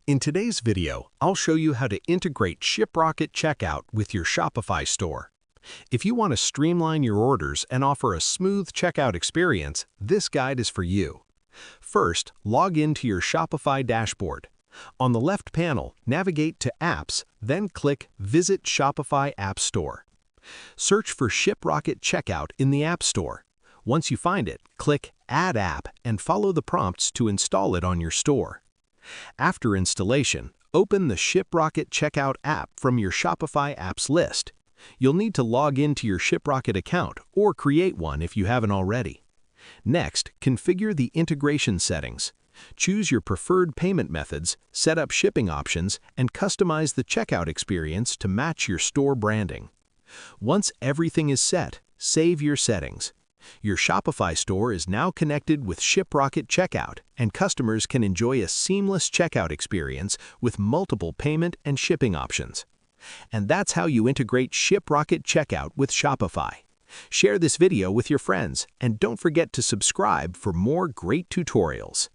In today's video, I'll show you how to integrate Shiprocket Checkout with your Shopify store. If you want to streamline your orders and offer a smooth checkout experience, this guide is for you. First, log into your Shopify dashboard. On the left panel, navigate to Apps, then click Visit Shopify App Store. Search for Shiprocket Checkout in the App Store. Once you find it, click Add App and follow the prompts to install it on your store. After installation, open the Shiprocket Checkout app from your Shopify apps list. You'll need to log into your Shiprocket account or create one if you haven't already. Next, configure the integration settings. Choose your preferred payment methods, set up shipping options, and customize the checkout experience to match your store branding. Once everything is set, save your settings. Your Shopify store is now connected with Shiprocket Checkout, and customers can enjoy a seamless checkout experience with multiple payment and shipping options. And that's how you integrate Shiprocket Checkout with Shopify. Share this video with your friends, and don't forget to subscribe for more great tutorials.